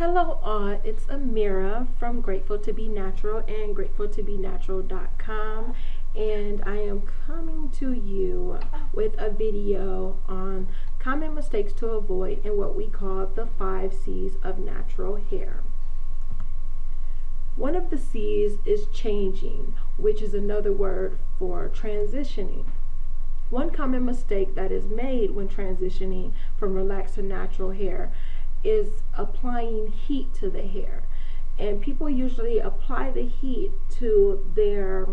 Hello all, it's Amira from Grateful to Be Natural and gratefultobенatural.com, and I am coming to you with a video on common mistakes to avoid in what we call the 5 C's of natural hair. One of the C's is changing, which is another word for transitioning. One common mistake that is made when transitioning from relaxed to natural hair is applying heat to the hair, and people usually apply the heat to their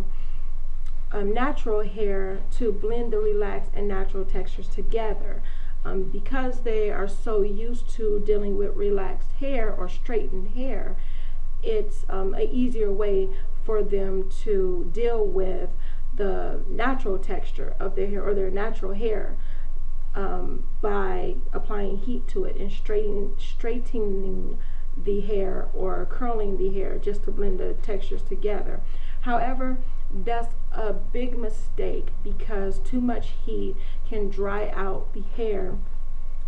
natural hair to blend the relaxed and natural textures together. Because they are so used to dealing with relaxed hair or straightened hair, it's an easier way for them to deal with the natural texture of their hair or their natural hair by applying heat to it and straightening the hair or curling the hair just to blend the textures together. However, that's a big mistake because too much heat can dry out the hair,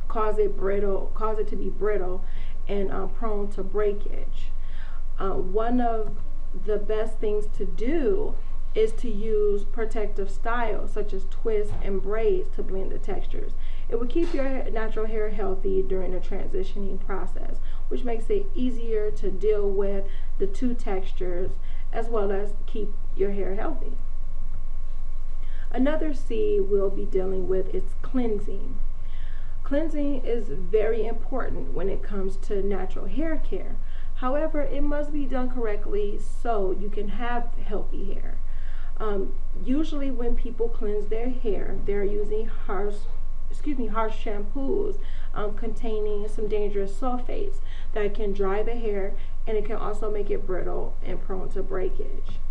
cause it to be brittle and prone to breakage. One of the best things to do is to use protective styles such as twists and braids to blend the textures. It will keep your natural hair healthy during the transitioning process, which makes it easier to deal with the two textures as well as keep your hair healthy. Another C we'll be dealing with is cleansing. Cleansing is very important when it comes to natural hair care. However, it must be done correctly so you can have healthy hair. Usually when people cleanse their hair, they're using harsh shampoos containing some dangerous sulfates that can dry the hair, and it can also make it brittle and prone to breakage.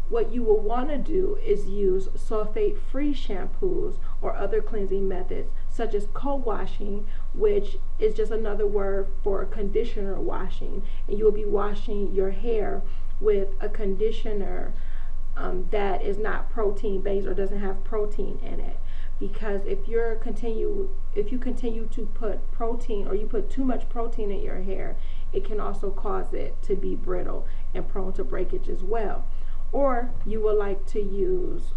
What you will want to do is use sulfate-free shampoos or other cleansing methods such as co-washing, which is just another word for conditioner washing, and you will be washing your hair with a conditioner that is not protein based or doesn't have protein in it, because if you continue to put protein or you put too much protein in your hair, it can also cause it to be brittle and prone to breakage as well. Or you will want to use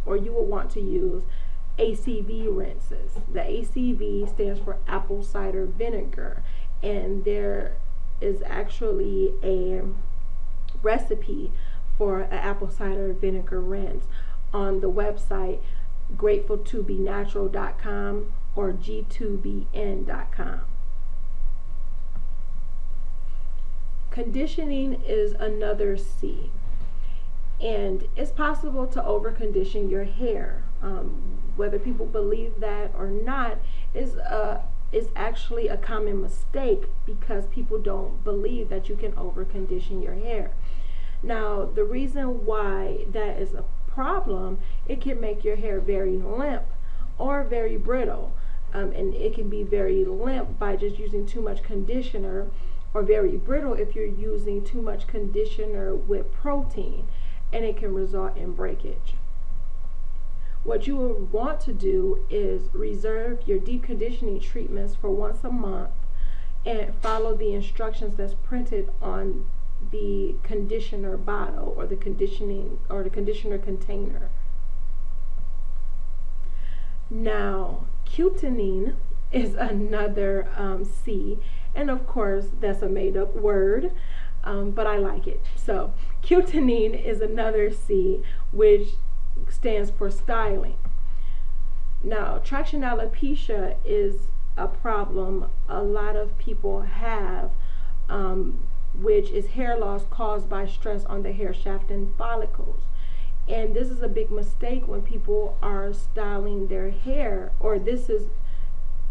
ACV rinses. The ACV stands for apple cider vinegar, and there is actually a recipe for an apple cider vinegar rinse on the website gratefultobенatural.com or g2bn.com. Conditioning is another C, and it's possible to over condition your hair. Whether people believe that or not is actually a common mistake because people don't believe that you can over condition your hair. Now, the reason why that is a problem, it can make your hair very limp or very brittle, and it can be very limp by just using too much conditioner, or very brittle if you're using too much conditioner with protein, and it can result in breakage. What you will want to do is reserve your deep conditioning treatments for once a month and follow the instructions that's printed on the conditioner bottle or the conditioner container. Now, cutening is another C, and of course that's a made-up word, but I like it. So cutening is another C, which stands for styling. Now, traction alopecia is a problem a lot of people have, which is hair loss caused by stress on the hair shaft and follicles. And this is a big mistake when people are styling their hair, or this is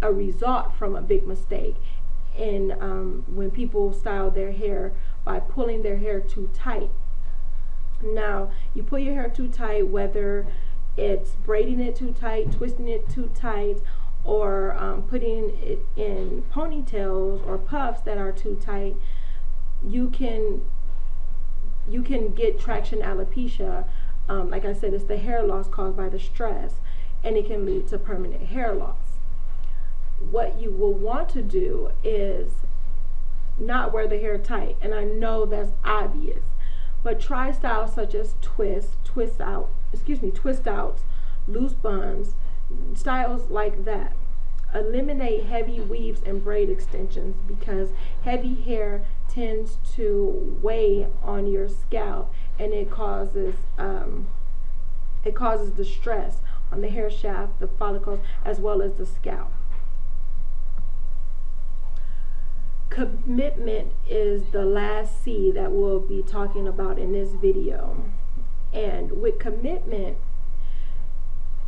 a result from a big mistake in when people style their hair by pulling their hair too tight. Now, you pull your hair too tight, whether it's braiding it too tight, twisting it too tight, or putting it in ponytails or puffs that are too tight, you can get traction alopecia. Like I said, it's the hair loss caused by the stress, and it can lead to permanent hair loss. What you will want to do is not wear the hair tight, and I know that's obvious. But try styles such as twist outs, loose buns, styles like that. Eliminate heavy weaves and braid extensions because heavy hair tends to weigh on your scalp, and it causes distress on the hair shaft, the follicles, as well as the scalp. Commitment is the last C that we'll be talking about in this video. And with commitment,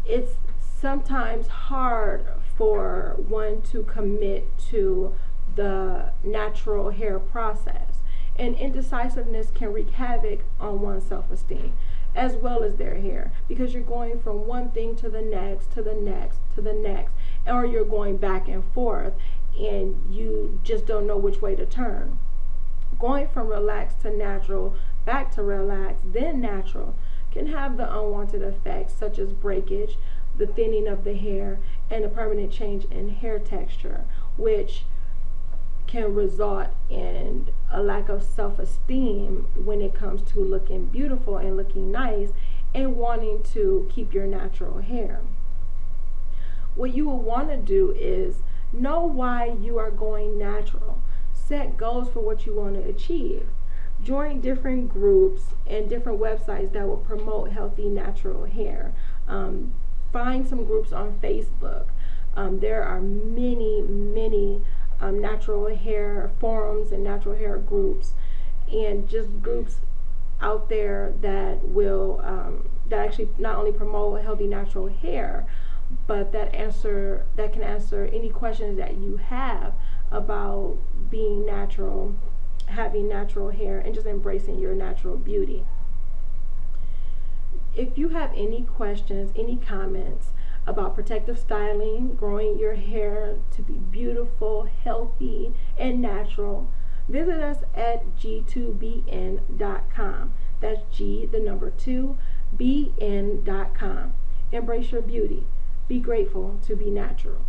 it's sometimes hard for one to commit to the natural hair process. And indecisiveness can wreak havoc on one's self-esteem as well as their hair, because you're going from one thing to the next, to the next, to the next, or you're going back and forth and you just don't know which way to turn. Going from relaxed to natural, back to relaxed, then natural, can have the unwanted effects such as breakage, the thinning of the hair, and a permanent change in hair texture, which can result in a lack of self-esteem when it comes to looking beautiful and looking nice and wanting to keep your natural hair. What you will want to do is know why you are going natural. Set goals for what you want to achieve. Join different groups and different websites that will promote healthy natural hair. Find some groups on Facebook. There are many natural hair forums and natural hair groups, and just groups out there that will that actually not only promote healthy natural hair, but that can answer any questions that you have about being natural, having natural hair, and just embracing your natural beauty. If you have any questions, any comments about protective styling, growing your hair to be beautiful, healthy, and natural, visit us at g2bn.com. That's G, the number 2, bn.com. Embrace your beauty. Be grateful to be natural.